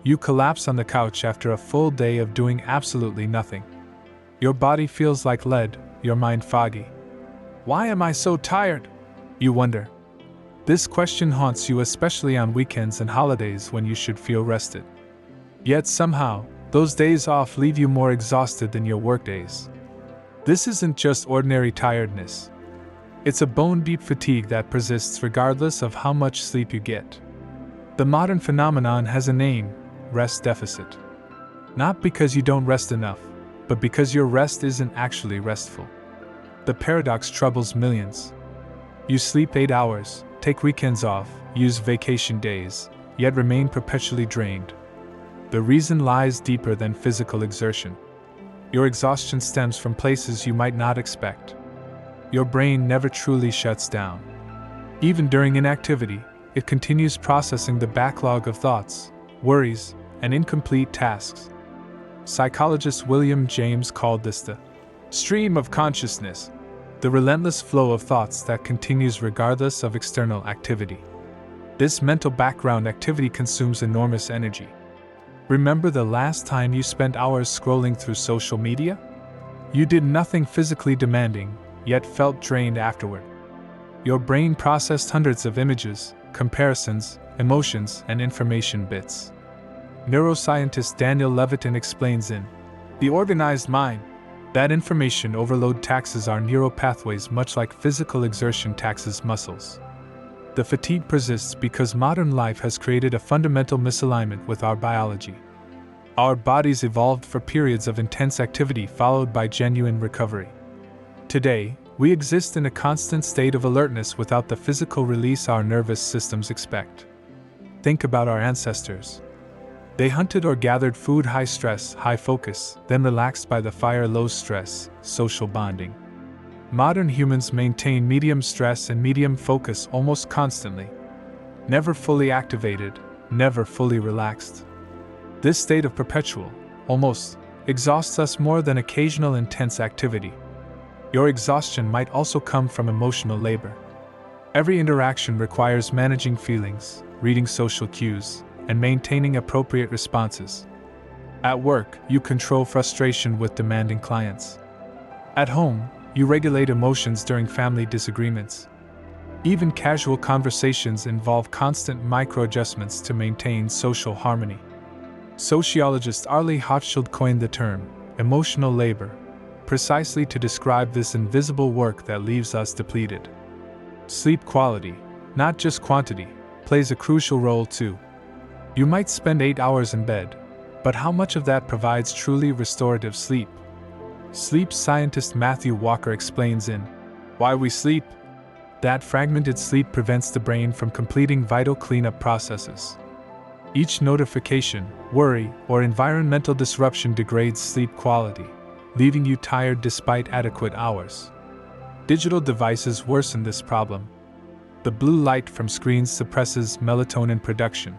You collapse on the couch after a full day of doing absolutely nothing. Your body feels like lead, your mind foggy. Why am I so tired? You wonder. This question haunts you especially on weekends and holidays when you should feel rested. Yet somehow, those days off leave you more exhausted than your workdays. This isn't just ordinary tiredness. It's a bone-deep fatigue that persists regardless of how much sleep you get. The modern phenomenon has a name: rest deficit. Not because you don't rest enough, but because your rest isn't actually restful. The paradox troubles millions. You sleep 8 hours, take weekends off, use vacation days, yet remain perpetually drained. The reason lies deeper than physical exertion. Your exhaustion stems from places you might not expect. Your brain never truly shuts down. Even during inactivity, it continues processing the backlog of thoughts, worries, and incomplete tasks. Psychologist William James called this the stream of consciousness, the relentless flow of thoughts that continues regardless of external activity. This mental background activity consumes enormous energy. Remember the last time you spent hours scrolling through social media? You did nothing physically demanding, yet felt drained afterward. Your brain processed hundreds of images, comparisons, emotions, and information bits. Neuroscientist Daniel Levitin explains in The Organized Mind that information overload taxes our neural pathways much like physical exertion taxes muscles. The fatigue persists because modern life has created a fundamental misalignment with our biology. Our bodies evolved for periods of intense activity followed by genuine recovery. Today, we exist in a constant state of alertness without the physical release our nervous systems expect. Think about our ancestors. They hunted or gathered food high stress, high focus, then relaxed by the fire low stress, social bonding. Modern humans maintain medium stress and medium focus almost constantly. Never fully activated, never fully relaxed. This state of perpetual, almost, exhausts us more than occasional intense activity. Your exhaustion might also come from emotional labor. Every interaction requires managing feelings, reading social cues, and maintaining appropriate responses. At work, you control frustration with demanding clients. At home, you regulate emotions during family disagreements. Even casual conversations involve constant micro-adjustments to maintain social harmony. Sociologist Arlie Hochschild coined the term, emotional labor, precisely to describe this invisible work that leaves us depleted. Sleep quality, not just quantity, plays a crucial role too. You might spend 8 hours in bed, but how much of that provides truly restorative sleep? Sleep scientist Matthew Walker explains in Why We Sleep that fragmented sleep prevents the brain from completing vital cleanup processes. Each notification, worry, or environmental disruption degrades sleep quality, leaving you tired despite adequate hours. Digital devices worsen this problem. The blue light from screens suppresses melatonin production.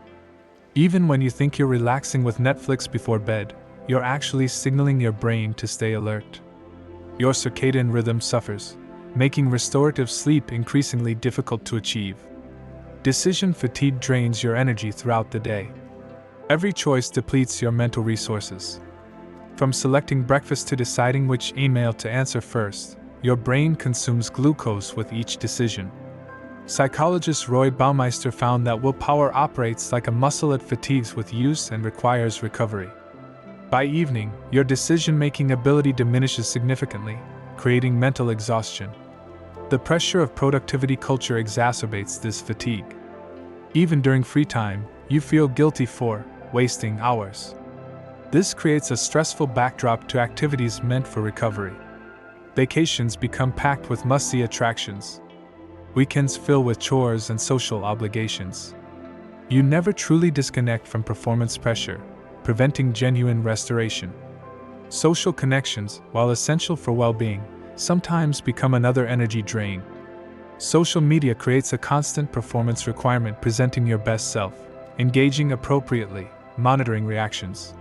Even when you think you're relaxing with Netflix before bed, you're actually signaling your brain to stay alert. Your circadian rhythm suffers, making restorative sleep increasingly difficult to achieve. Decision fatigue drains your energy throughout the day. Every choice depletes your mental resources. From selecting breakfast to deciding which email to answer first, your brain consumes glucose with each decision. Psychologist Roy Baumeister found that willpower operates like a muscle it fatigues with use and requires recovery. By evening, your decision-making ability diminishes significantly, creating mental exhaustion. The pressure of productivity culture exacerbates this fatigue. Even during free time, you feel guilty for wasting hours. This creates a stressful backdrop to activities meant for recovery. Vacations become packed with must-see attractions. Weekends fill with chores and social obligations. You never truly disconnect from performance pressure, preventing genuine restoration. Social connections, while essential for well-being, sometimes become another energy drain. Social media creates a constant performance requirement, presenting your best self, engaging appropriately, monitoring reactions.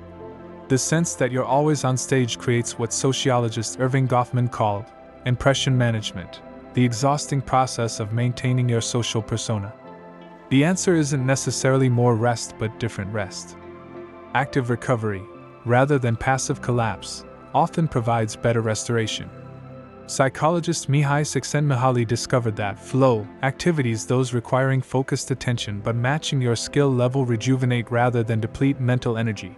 The sense that you're always on stage creates what sociologist Irving Goffman called impression management, the exhausting process of maintaining your social persona. The answer isn't necessarily more rest but different rest. Active recovery, rather than passive collapse, often provides better restoration. Psychologist Mihai Csikszentmihalyi discovered that flow activities, those requiring focused attention but matching your skill level, rejuvenate rather than deplete mental energy.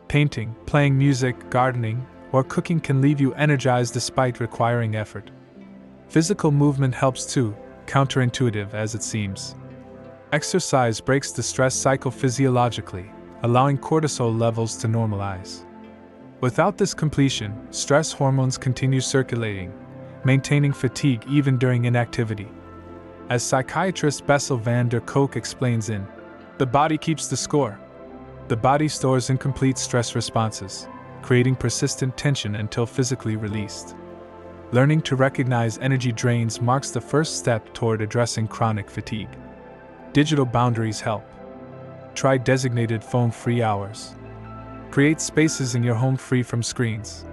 Painting, playing music, gardening, or cooking can leave you energized despite requiring effort. Physical movement helps too, counterintuitive as it seems. Exercise breaks the stress cycle physiologically, allowing cortisol levels to normalize. Without this completion, stress hormones continue circulating, maintaining fatigue even during inactivity. As psychiatrist Bessel van der Kolk explains in The Body Keeps the Score, the body stores incomplete stress responses, creating persistent tension until physically released. Learning to recognize energy drains marks the first step toward addressing chronic fatigue. Digital boundaries help. Try designated phone-free hours. Create spaces in your home free from screens.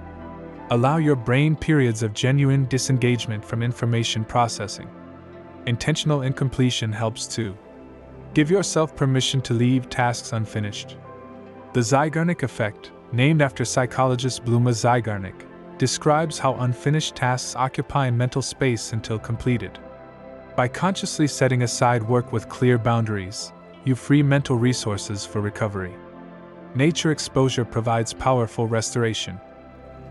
Allow your brain periods of genuine disengagement from information processing. Intentional incompletion helps too. Give yourself permission to leave tasks unfinished. The Zeigarnik effect, named after psychologist Bluma Zeigarnik, describes how unfinished tasks occupy mental space until completed. By consciously setting aside work with clear boundaries, you free mental resources for recovery. Nature exposure provides powerful restoration.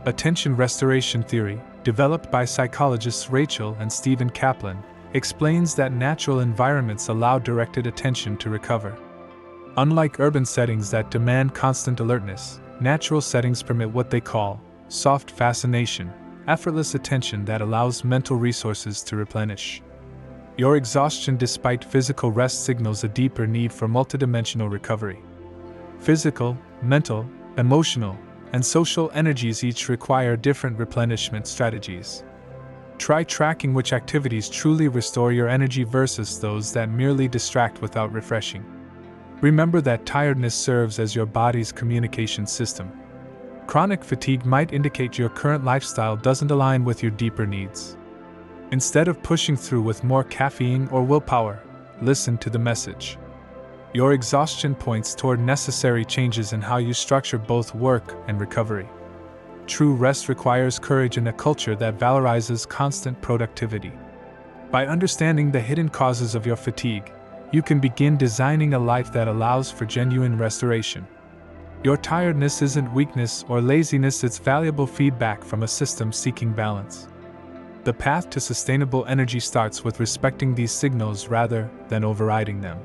Attention restoration theory, developed by psychologists Rachel and Stephen Kaplan, explains that natural environments allow directed attention to recover. Unlike urban settings that demand constant alertness, natural settings permit what they call soft fascination, effortless attention that allows mental resources to replenish. Your exhaustion despite physical rest signals a deeper need for multidimensional recovery. Physical, mental, emotional, and social energies each require different replenishment strategies. Try tracking which activities truly restore your energy versus those that merely distract without refreshing. Remember that tiredness serves as your body's communication system. Chronic fatigue might indicate your current lifestyle doesn't align with your deeper needs. Instead of pushing through with more caffeine or willpower, listen to the message. Your exhaustion points toward necessary changes in how you structure both work and recovery. True rest requires courage in a culture that valorizes constant productivity. By understanding the hidden causes of your fatigue, you can begin designing a life that allows for genuine restoration. Your tiredness isn't weakness or laziness, it's valuable feedback from a system seeking balance. The path to sustainable energy starts with respecting these signals rather than overriding them.